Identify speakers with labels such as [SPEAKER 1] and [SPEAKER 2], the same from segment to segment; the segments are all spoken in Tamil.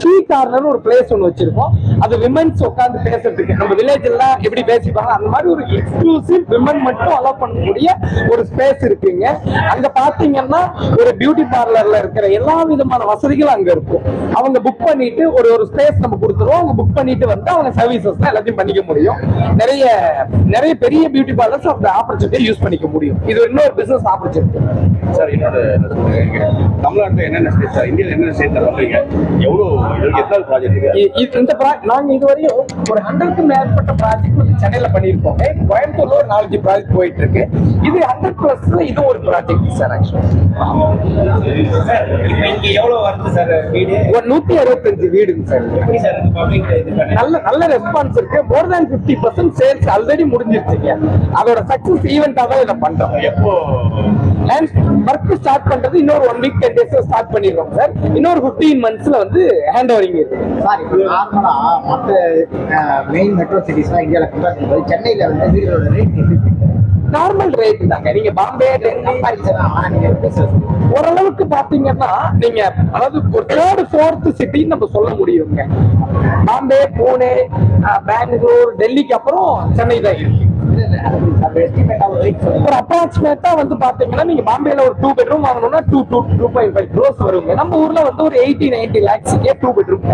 [SPEAKER 1] டீ கார்னர் ஒரு பிளேஸ் ஒன்று வச்சிருக்கோம். அது விமன்ஸ் உட்காந்து பேசுறதுக்கு, நம்ம வில்லேஜ் எல்லாம் எப்படி பேசிப்பாங்க அந்த மாதிரி ஒரு எக்ஸ்க்ளூசிவ் விமன் மட்டும் அலோவ் பண்ணக்கூடிய ஒரு ஸ்பேஸ் இருக்குங்க. அங்க பாத்தீங்கன்னா ஒரு பியூட்டி பார்லர்ல இருக்கிற எல்லா விதமான வசதிகளும் அங்க இருக்கும். அவங்க புக் பண்ணிட்டு ஒரு ஸ்பேஸ் நம்ம கொடுத்துருவோம். அவங்க புக் பண்ணிட்டு வந்து அவங்க சர்வீசஸ் எல்லாத்தையும் பண்ணிக்க முடியும். நிறைய நிறைய பெரிய பியூட்டி பார்லர்ஸ் அந்த ஆப்பர்ச்சுனிட்டியை யூஸ் பண்ணிக்க முடியும். இது இன்னொரு பிசினஸ் ஆப்பர்ச்சுனிட்டி
[SPEAKER 2] சார். இன்னொரு தமிழ்நாட்டில் என்னென்ன ஸ்டேட் சார், இந்தியாவில் என்னென்ன ஸ்டேட் பண்றீங்க, எவ்வளோ எத்தனை ப்ராஜெக்ட் இந்த
[SPEAKER 1] நாங்க இதுவரையும் ஒரு 100க்கு மேற்பட்ட ப்ராஜெக்ட் வந்து சென்னையில பண்ணியிருக்கோம். கோயம்புத்தூர்ல ஒரு 4 ப்ராஜெக்ட் போயிட்டு இருக்கு. இது 100+ல இது ஒரு ப்ராஜெக்ட் சார்.
[SPEAKER 2] இங்க எவ்வளவு வருது சார் வீடு?
[SPEAKER 1] ஒரு 165 வீடுங்க சார்.
[SPEAKER 2] எப்படி சார் பப்ளிக்
[SPEAKER 1] நல்ல ரெஸ்பான்ஸ் இருக்கு. மோர் தேன் 50% சேல்ஸ் ஆல்ரெடி முடிஞ்சிருச்சுங்க. அதோட சக்சஸ் ஈவெண்டா தான் இதை பண்றோம்.
[SPEAKER 2] எப்போ
[SPEAKER 1] ஒர்க் ஸ்டார்ட் பண்றது இன்னொரு 1 வீக் 10 டேஸ்ல ஸ்டார்ட் பண்ணிடுவோம் சார். இன்னொரு 15 மந்த்ஸ்ல வந்து ஹேண்ட் ஓவரிங் இருக்கு
[SPEAKER 3] சார். இப்போ நார்மலா மற்ற மெயின் மெட்ரோ சிட்டிஸ்லாம் இந்தியாவில் கம்பேர் பண்ணும்போது சென்னையில வந்து வீடுகளோட ரேட்
[SPEAKER 1] நார்மல் ரேட் தாங்க. நீங்க பாம்பே ஓரளவுக்கு பாத்தீங்கன்னா நீங்க அதாவது ஒரு 3rd 4th சிட்டின்னு நம்ம சொல்ல முடியுங்க. பாம்பே, பூனே, பெங்களூர், டெல்லிக்கு அப்புறம் சென்னை தான் இருக்கு. ஒரு அப்ராக்சிமேட்டா வந்து பாத்தீங்கன்னா நீங்க பாம்பேல ஒரு 2 பெட்ரூம் வாங்கணும்னா 2.5 crores வருங்க. நம்ம ஊர்ல வந்து ஒரு 80-90 lakhs-க்கே 2 பெட்ரூம்.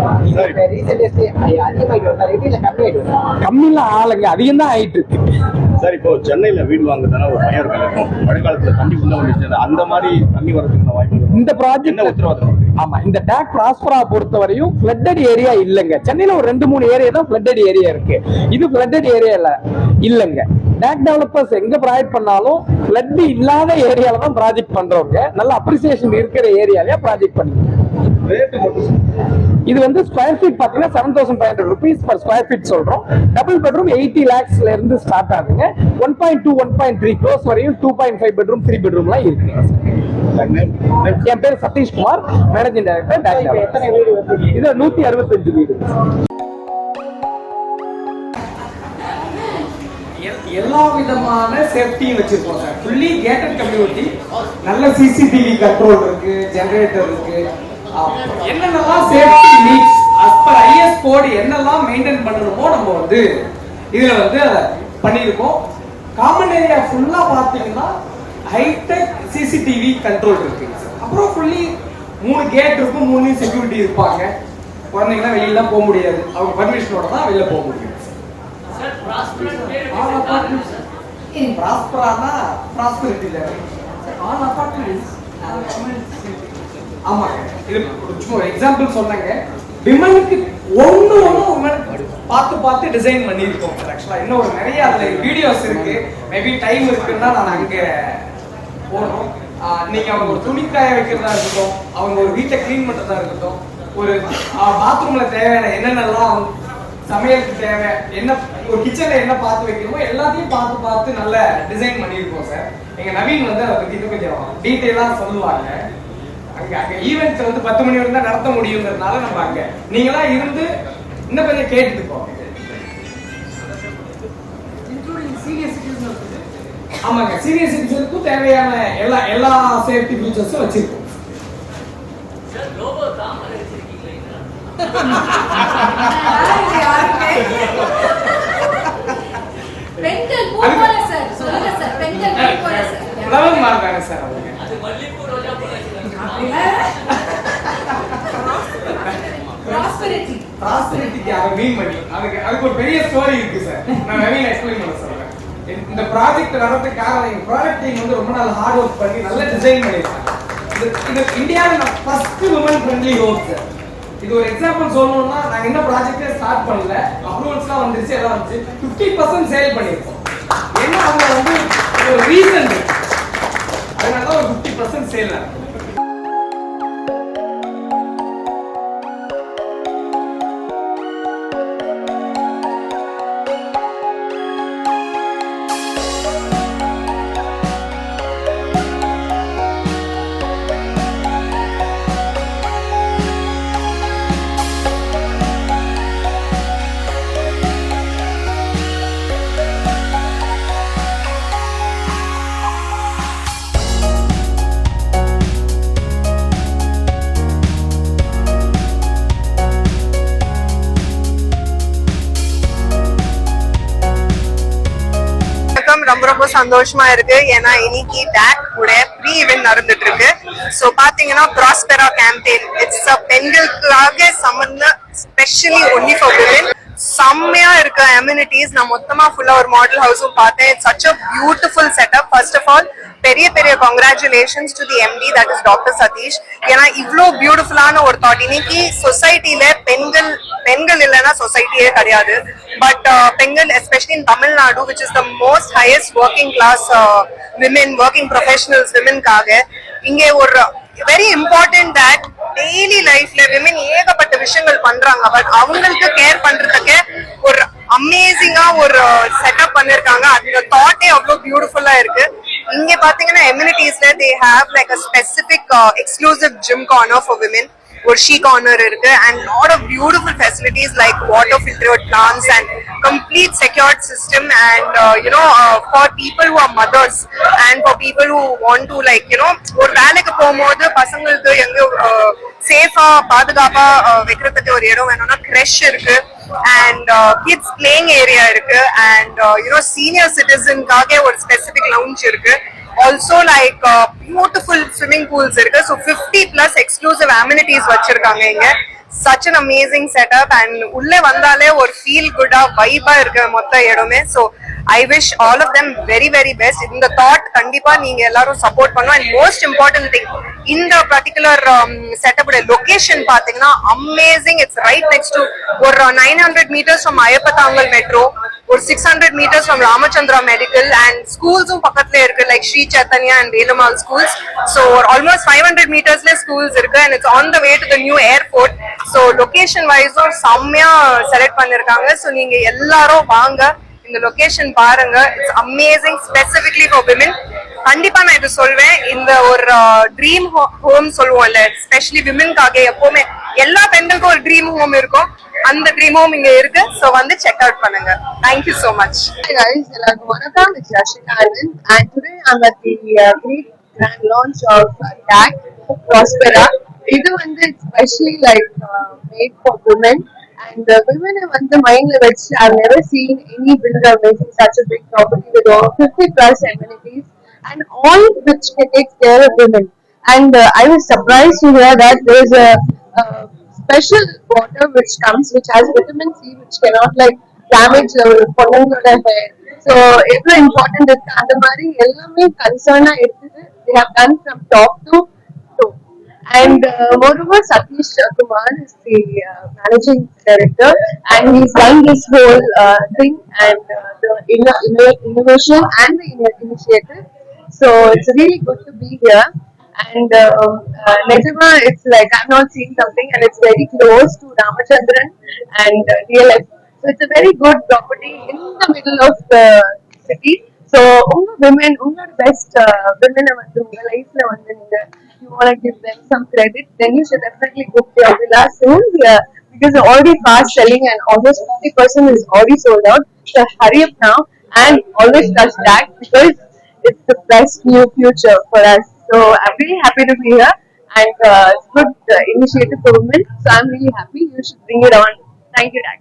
[SPEAKER 1] கம்மியில ஆளுங்க அதிகம் தான் ஆயிட்டு இருக்கு
[SPEAKER 2] சார். இப்போ சென்னையில வீடு வாங்குறதுனா ஒரு பயம் இருக்கும், மழைக்காலத்துல தண்ணி உள்ள வந்துச்சு, அந்த மாதிரி தண்ணி வரதுக்கு வாய்ப்பு
[SPEAKER 1] இந்த ப்ராஜெக்ட் உத்தரவாதம். ஆமா, இந்த டேக் பிராஸ்பரா பொறுத்த வரையும் ஃப்ளட்டட் ஏரியா இல்லைங்க. சென்னையில ஒரு 2-3 ஏரியா தான் ஃப்ளட்டட் ஏரியா இருக்கு. இது ஃப்ளட்டட் ஏரியா இல்லைங்க. டேக் டெவலப்பர்ஸ் எங்க ப்ராஜெக்ட் பண்ணாலும் ஃப்ளட் இல்லாத ஏரியால தான் ப்ராஜெக்ட் பண்றவங்க. நல்ல அப்ரிசியேஷன் இருக்கிற ஏரியாலே ப்ராஜெக்ட் பண்ணுங்க. இது வந்து ஸ்கொயர் ஃபீட் பாத்தீங்கன்னா 7,500 rupees per square feet சொல்றோம். டபுள் பெட்ரூம் 80 lakhsல இருந்து ஸ்டார்ட் ஆகுங்க. 1.2-1.3 crores வரையும் 2.5 பெட்ரூம் 3 பெட்ரூம்லாம் இருக்குங்க. என் பேர் சதீஷ்குமார், மேனேஜிங் டைரக்டர்.
[SPEAKER 3] எத்தனை வீடு வந்து
[SPEAKER 1] இது 165 வீடு. எல்லா விதமான சேஃப்டியும் வச்சிருக்கோம் சார். ஃபுல்லி கேட்டட் கம்யூனிட்டி, நல்ல சிசிடிவி கண்ட்ரோல் இருக்கு, ஜெனரேட்டர் இருக்கு. என்னென்னலாம் safety needs as per IS code என்னெல்லாம் மெயின்டைன் பண்ணணுமோ நம்ம வந்து இதுல வந்து அதை பண்ணியிருக்கோம். காமன் ஏரியா ஃபுல்லா பாத்தீங்கன்னா ஹைடெக் சிசிடிவி கண்ட்ரோல் இருக்குங்க சார். அப்புறம் ஃபுல்லி 3 கேட் இருக்கும், 3 செக்யூரிட்டி இருப்பாங்க. குழந்தைங்களாம் வெளியில போக முடியாது, அவங்க பர்மிஷனோட தான் வெளியில போக முடியும். ப்ராஸ்பரானா ப்ராஸ்பரிட்டி லெவல் ஆல் அபார்ட்மெண்ட்ஸ். ஆமாங்க, இது சும்மா ஒரு எக்ஸாம்பிள் சொன்னாங்க. விமனுக்கு ஒண்ணு பார்த்து டிசைன் பண்ணியிருக்கோம். ஆக்சுவலா இன்னும் ஒரு நிறைய அதுல வீடியோஸ் இருக்கு. மேபி டைம் இருக்குன்னா நான் அங்க போறோம். நீங்க அவங்க ஒரு துணிக்காய வைக்கிறதா இருக்கட்டும், அவங்க ஒரு வீட்டை கிளீன் பண்றதா இருக்கட்டும், ஒரு பாத்ரூம்ல தேவையான என்னென்னலாம் சமையலுக்கு தேவை, என்ன ஒரு கிச்சன்ல என்ன பார்த்து வைக்கணுமோ எல்லாத்தையும் பார்த்து நல்ல டிசைன் பண்ணியிருக்கோம் சார். எங்க நவீன் வந்து அதை பத்தி கொஞ்சம் டீட்டெயிலா சொல்லுவாங்க. அங்க ஈவென்ட் வந்து 10 மணி வரைக்கும் தான் நடத்த முடியுங்கிறதுனால நம்ம அங்க நீங்களாம் இருந்து இன்னும் கொஞ்சம் கேட்டுட்டு போங்க. ஆமாங்க, சீனியர் சிட்டிசனுக்கும் தேவையான எல்லா சேஃப்டி ஃபீச்சர்ஸும் வச்சிருக்கோம்.
[SPEAKER 4] பெண்கள் போற சார், சொல்லுங்க சார். பெண்கள் போற சார்.
[SPEAKER 1] லவ் மார்க்காங்க சார் அவங்க.
[SPEAKER 4] அது மல்லிப்பூ ரோஜா பூ
[SPEAKER 1] ப்ராஸ்பெரிட்டிக்கு அதை மீன் பண்ணி அதுக்கு ஒரு பெரிய ஸ்டோரி இருக்கு சார். நான் நவீன எக்ஸ்பிளைன் பண்ண சொல்றேன். இந்த ப்ராஜெக்ட் நடறதுக்கு காரணம் எங்க ப்ராடக்ட் டீம் வந்து ரொம்ப நாள் ஹார்ட் ஒர்க் பண்ணி நல்ல டிசைன் பண்ணிருக்காங்க. இது இந்தியாவில் first woman friendly home sir. இது ஒரு எக்ஸாம்பிள் சொல்லணும்னா, நாங்க என்ன ப்ராஜெக்டே ஸ்டார்ட் பண்ணல, அப்ரூவல்ஸ்லாம் வந்துருச்சு, எல்லாம் வந்துச்சு. 50% சேல் பண்ணிருக்கோம். ஏன்னா அவங்க வந்து ஒரு ரீசன், அதனால ஒரு 50% சேல் ஆகும்.
[SPEAKER 5] ரொம்ப ரொம்ப சந்தோஷமா இருக்கு. ஏன்னா இன்னைக்கு டாக் கூட ப்ரீ ஈவென்ட் நடந்துட்டு இருக்கு. ஸோ பாத்தீங்கன்னா ப்ராஸ்பெரா கேம்பெயின் இட்ஸ் பெண்களுக்காக சம்பந்த ஸ்பெஷலி ஒன்லி ஃபார் விமன். செம்மையா இருக்க அம்யூனிட்டிஸ். நான் மொத்தமா ஃபுல்லா ஒரு மாடல் ஹவுஸும் பார்த்தேன். It's such a beautiful setup. First of all பெரிய பெரிய congratulations to the MD that is doctor Sathish. ஏன்னா இவ்வளோ பியூட்டிஃபுல்லான ஒரு தாட். இன்னைக்கு சொசைட்டில பெண்கள் இல்லைன்னா சொசைட்டியே கிடையாது. பட் பெண்கள் especially in Tamil Nadu which is the most highest working class women working professionals விமென்காக இங்கே ஒரு வெரி இம்பார்ட்டன்ட் தட் டெய்லி லைஃப்ல விமென் ஏகப்பட்ட விஷயங்கள் பண்றாங்க. பட் அவங்களுக்கு கேர் பண்றதுக்கு ஒரு அமேசிங்கா ஒரு செட்டப் பண்ணிருக்காங்க. அந்த தாட்டே அவ்வளவு பியூட்டிஃபுல்லா இருக்கு. இங்க பாத்தீங்கன்னா எம்யூனிட்டிஸ்ல they have like a specific exclusive gym corner for women. ஒரு ஷீ கார்னர் இருக்கு and lot of beautiful facilities like water filtered plans and complete secured system and for people who are mothers and for people who want to like ஒரு வேலைக்கு போகும்போது பசங்களுக்கு எங்க சேஃபா பாதுகாப்பா வைக்கிறதுக்கு ஒரு இடம் வேணும்னா கிரெஷ் இருக்கு அண்ட் கிட்ஸ் பிளேயிங் ஏரியா இருக்கு அண்ட் சீனியர் சிட்டிசனுக்காக ஒரு ஸ்பெசிபிக் லவுஞ்ச் இருக்கு. Also like beautiful swimming pools irukku. So 50+ exclusive amenities vachirukanga inga. Such an amazing setup and ulle vandale or feel good vibe irukku motta edome. So I wish all of them very very best. In the thought kandipa neenga ellarum support pannu. And most important thing in the particular setup location pathina amazing. It's right next to or 900 meters from Ayapathangal metro or 600 meters from Ramachandra Medical and schools பக்கத்துல இருக்கு like Sri Chaitanya and Velumal schools. So almost 500 meters le schools இருக்கு and it's on the way to the new airport. So location wise செம்மையா செலக்ட் பண்ணிருக்காங்க. So நீங்க எல்லாரும் வாங்க இந்த லொகேஷன் பாருங்க. It's amazing specifically for women. கண்டிப்பா நான் இது சொல்வேன். இந்த ஒரு ட்ரீம் ஹோம் சொல்லுவோம்ல ஸ்பெஷலி விமென்காக எப்பவுமே எல்லா பெண்களுக்கும் ஒரு ட்ரீம் ஹோம் இருக்கும். அந்த ட்ரீம் ஹோம் இங்க இருக்கு. சோ வந்து செக் அவுட் பண்ணுங்க. Thank you so much.
[SPEAKER 6] Hey guys, எல்லாருக்கும் வணக்கம். It's Rashika Arvind and today I'm at the great grand launch of DAC Prospera. இது வந்து especially like made for women and women வந்து மைண்ட்ல வச்சு I've never seen any builder making such a big property with over 50+ amenities and all which takes care of women. And I was surprised to hear that there is a special water which comes which has vitamin C which cannot like damage the பொண்ணுங்களோட hair. So it's important that அந்த மாதிரி எல்லாமே கன்சர்னா எடுத்து they have done from top to toe. And moreover Satish Kumar is the managing director and he's done this whole thing and the innovation and the initiative. So it's really good to be here. And Nejama, it's like I'm not seeing something and it's very close to Ramachandran and DLF. So it's a very good property in the middle of the city. So women, best women in life, you want to give them some credit, then you should definitely book your villa soon because they're already fast selling and almost 50% is already sold out. So hurry up now and always trust that because it's the best new future for us. So I'm really happy to be here and it's good initiative for women. So I'm really happy. You should bring it on. Thank you, Dad.